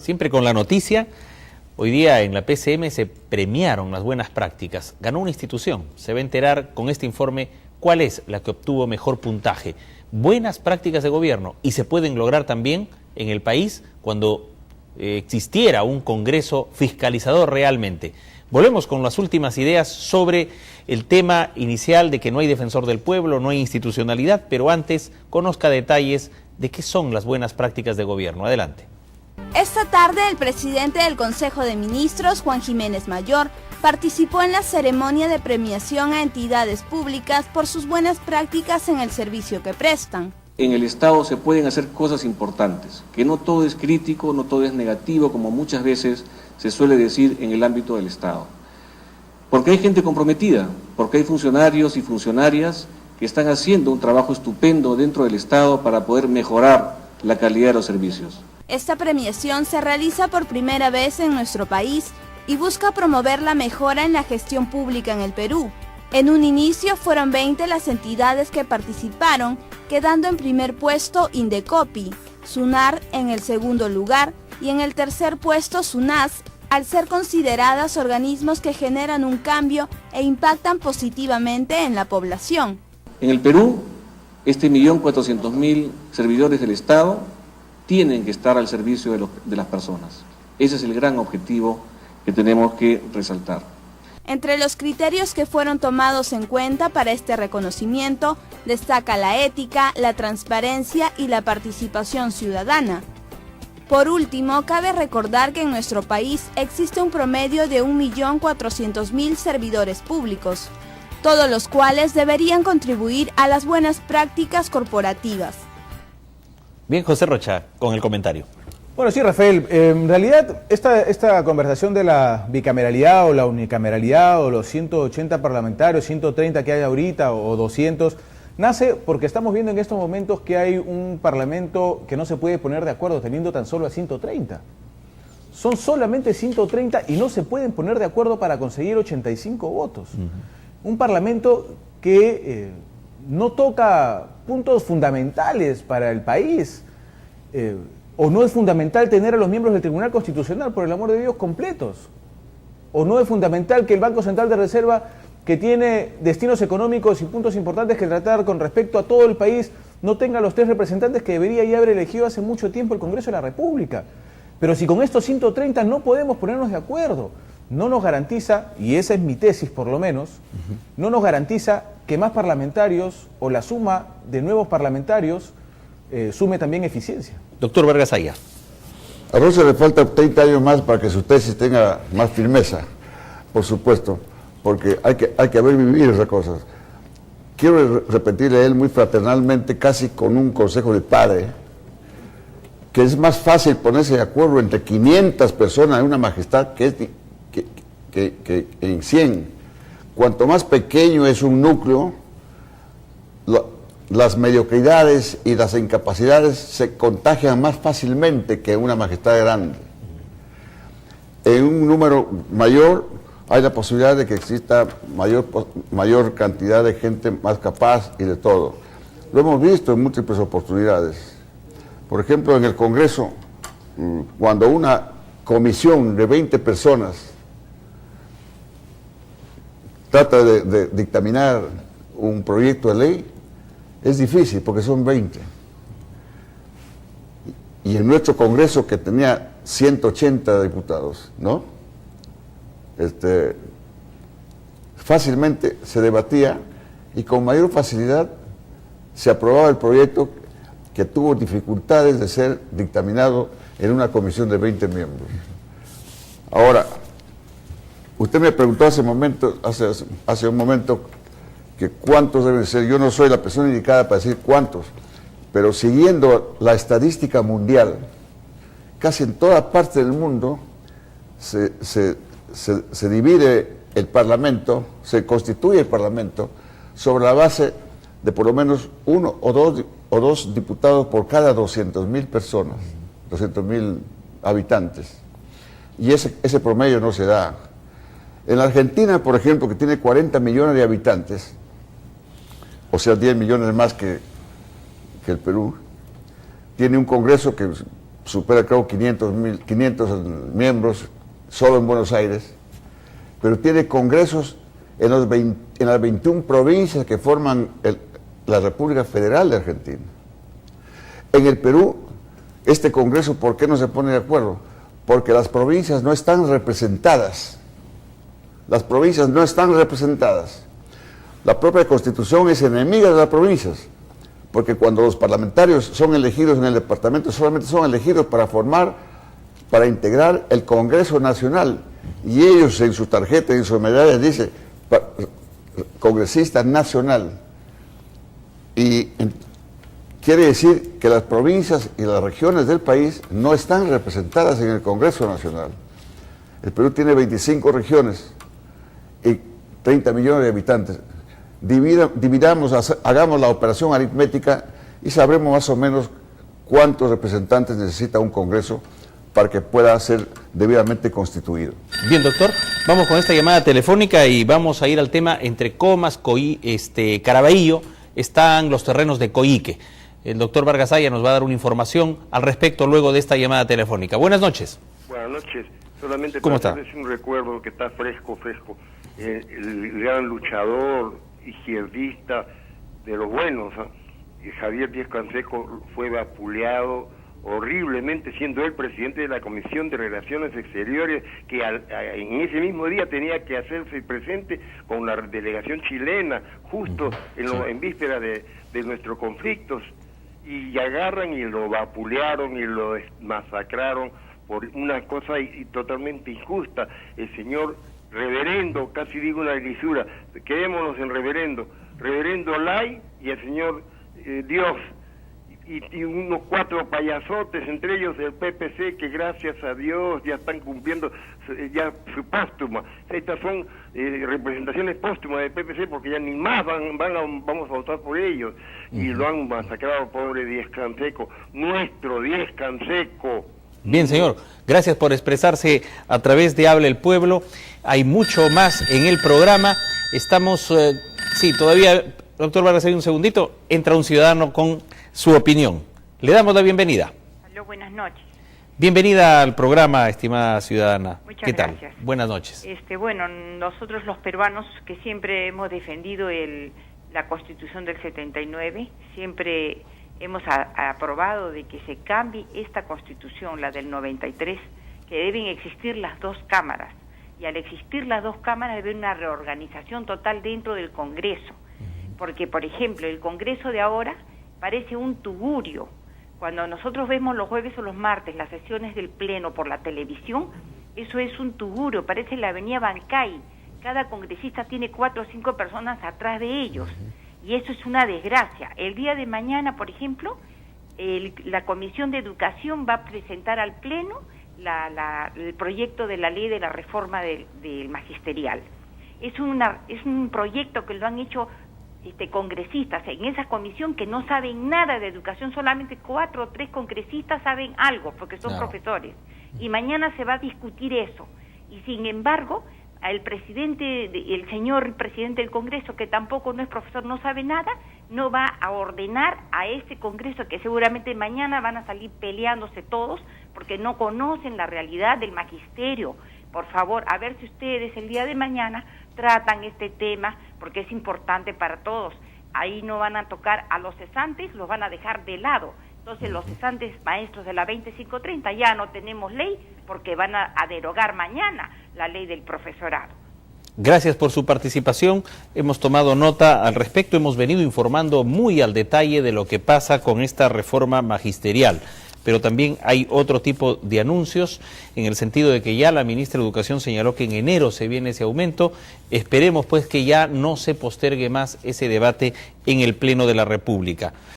Siempre con la noticia, hoy día en la PCM se premiaron las buenas prácticas. Ganó una institución. Se va a enterar con este informe cuál es la que obtuvo mejor puntaje. Buenas prácticas de gobierno, y se pueden lograr también en el país cuando existiera un Congreso fiscalizador realmente. Volvemos con las últimas ideas sobre el tema inicial de que no hay defensor del pueblo, no hay institucionalidad, pero antes conozca detalles de qué son las buenas prácticas de gobierno. Adelante. Esta tarde el presidente del Consejo de Ministros, Juan Jiménez Mayor, participó en la ceremonia de premiación a entidades públicas por sus buenas prácticas en el servicio que prestan. En el Estado se pueden hacer cosas importantes, que no todo es crítico, no todo es negativo, como muchas veces se suele decir en el ámbito del Estado. Porque hay gente comprometida, porque hay funcionarios y funcionarias que están haciendo un trabajo estupendo dentro del Estado para poder mejorar la calidad de los servicios. Esta premiación se realiza por primera vez en nuestro país y busca promover la mejora en la gestión pública en el Perú. En un inicio fueron 20 las entidades que participaron, quedando en primer puesto Indecopi, SUNAR en el segundo lugar y en el tercer puesto SUNAS, al ser consideradas organismos que generan un cambio e impactan positivamente en la población. En el Perú, 1.400.000 servidores del Estado tienen que estar al servicio de las personas. Ese es el gran objetivo que tenemos que resaltar. Entre los criterios que fueron tomados en cuenta para este reconocimiento, destaca la ética, la transparencia y la participación ciudadana. Por último, cabe recordar que en nuestro país existe un promedio de 1.400.000 servidores públicos, todos los cuales deberían contribuir a las buenas prácticas corporativas. Bien, José Rocha, con el comentario. Bueno, sí, Rafael, en realidad esta conversación de la bicameralidad o la unicameralidad o los 180 parlamentarios, 130 que hay ahorita o 200, nace porque estamos viendo en estos momentos que hay un parlamento que no se puede poner de acuerdo teniendo tan solo a 130. Son solamente 130 y no se pueden poner de acuerdo para conseguir 85 votos. Un parlamento que no toca puntos fundamentales para el país. O no es fundamental tener a los miembros del Tribunal Constitucional, por el amor de Dios, completos. O no es fundamental que el Banco Central de Reserva, que tiene destinos económicos y puntos importantes que tratar con respecto a todo el país, no tenga los 3 representantes que debería ya haber elegido hace mucho tiempo el Congreso de la República. Pero si con estos 130 no podemos ponernos de acuerdo, no nos garantiza, y esa es mi tesis por lo menos, no nos garantiza que más parlamentarios o la suma de nuevos parlamentarios sume también eficiencia. Doctor Vargas Aya. A Rosa le falta 30 años más para que su tesis tenga más firmeza, por supuesto, porque hay que haber vivido esas cosas. Quiero repetirle a él muy fraternalmente, casi con un consejo de padre, que es más fácil ponerse de acuerdo entre 500 personas en una majestad que en 100. Cuanto más pequeño es un núcleo, las mediocridades y las incapacidades se contagian más fácilmente que en una majestad grande. En un número mayor hay la posibilidad de que exista mayor cantidad de gente más capaz y de todo. Lo hemos visto en múltiples oportunidades. Por ejemplo, en el Congreso, cuando una comisión de 20 personas trata de dictaminar un proyecto de ley, es difícil porque son 20. Y en nuestro Congreso, que tenía 180 diputados, ¿no? Fácilmente se debatía y con mayor facilidad se aprobaba el proyecto que tuvo dificultades de ser dictaminado en una comisión de 20 miembros. Ahora, usted me preguntó hace un momento que cuántos deben ser. Yo no soy la persona indicada para decir cuántos, pero siguiendo la estadística mundial, casi en toda parte del mundo se divide el Parlamento, se constituye el Parlamento sobre la base de por lo menos uno o dos diputados por cada 200.000 personas, 200.000 habitantes. Y ese promedio no se da. En la Argentina, por ejemplo, que tiene 40 millones de habitantes, o sea, 10 millones más que el Perú, tiene un Congreso que supera creo 500 miembros solo en Buenos Aires, pero tiene congresos en las 21 provincias que forman la República Federal de Argentina. En el Perú, este congreso, ¿por qué no se pone de acuerdo? Porque las provincias no están representadas. Las provincias no están representadas. La propia Constitución es enemiga de las provincias, porque cuando los parlamentarios son elegidos en el departamento, solamente son elegidos para integrar el Congreso Nacional, y ellos en su tarjeta, en sus medallas dice congresista nacional, y quiere decir que las provincias y las regiones del país no están representadas en el Congreso Nacional. El Perú tiene 25 regiones y 30 millones de habitantes. Hagamos la operación aritmética y sabremos más o menos cuántos representantes necesita un Congreso para que pueda ser debidamente constituido. Bien, doctor, vamos con esta llamada telefónica y vamos a ir al tema. Entre Comas, Caraballo, están los terrenos de Coique. El doctor Vargas Aya nos va a dar una información al respecto luego de esta llamada telefónica. Buenas noches. Buenas noches. Solamente ¿Cómo para está? hacerles un recuerdo que está fresco. El gran luchador izquierdista de los buenos, Javier Díaz Canseco, fue vapuleado horriblemente, siendo él presidente de la Comisión de Relaciones Exteriores, que en ese mismo día tenía que hacerse presente con la delegación chilena, justo en víspera de nuestros conflictos, y agarran y lo vapulearon y lo masacraron por una cosa totalmente injusta. El señor reverendo, casi digo una lisura, quedémonos en reverendo Lai y el señor Dios, y unos 4 payasotes, entre ellos el PPC, que gracias a Dios ya están cumpliendo ya su póstuma. Estas son representaciones póstumas del PPC, porque ya ni más vamos a votar por ellos, y lo han masacrado, pobre Díaz Canseco, nuestro Díaz Canseco. Bien, señor, gracias por expresarse a través de Habla el Pueblo. Hay mucho más en el programa. Estamos, todavía, doctor Vargas, un segundito, entra un ciudadano con su opinión. Le damos la bienvenida. Aló, buenas noches. Bienvenida al programa, estimada ciudadana. Muchas ¿Qué tal? gracias. Buenas noches. Bueno, nosotros los peruanos que siempre hemos defendido la Constitución del 79, siempre hemos aprobado de que se cambie esta Constitución, la del 93, que deben existir las 2 cámaras. Y al existir las 2 cámaras debe haber una reorganización total dentro del Congreso. Porque, por ejemplo, el Congreso de ahora parece un tugurio. Cuando nosotros vemos los jueves o los martes las sesiones del Pleno por la televisión, eso es un tugurio, parece la avenida Bancay. Cada congresista tiene 4 o 5 personas atrás de ellos, y eso es una desgracia. El día de mañana, por ejemplo, la Comisión de Educación va a presentar al Pleno el proyecto de la ley de la reforma del magisterial. Es un proyecto que lo han hecho congresistas en esa comisión que no saben nada de educación, solamente 4 o 3 congresistas saben algo porque son profesores, y mañana se va a discutir eso, y sin embargo el señor presidente del Congreso, que tampoco no es profesor, no sabe nada, no va a ordenar a ese Congreso, que seguramente mañana van a salir peleándose todos porque no conocen la realidad del magisterio. Por favor, a ver si ustedes el día de mañana tratan este tema, porque es importante para todos. Ahí no van a tocar a los cesantes, los van a dejar de lado. Entonces los cesantes maestros de la 2530 ya no tenemos ley, porque van a derogar mañana la ley del profesorado. Gracias por su participación. Hemos tomado nota al respecto, hemos venido informando muy al detalle de lo que pasa con esta reforma magisterial. Pero también hay otro tipo de anuncios, en el sentido de que ya la ministra de Educación señaló que en enero se viene ese aumento. Esperemos pues que ya no se postergue más ese debate en el Pleno de la República.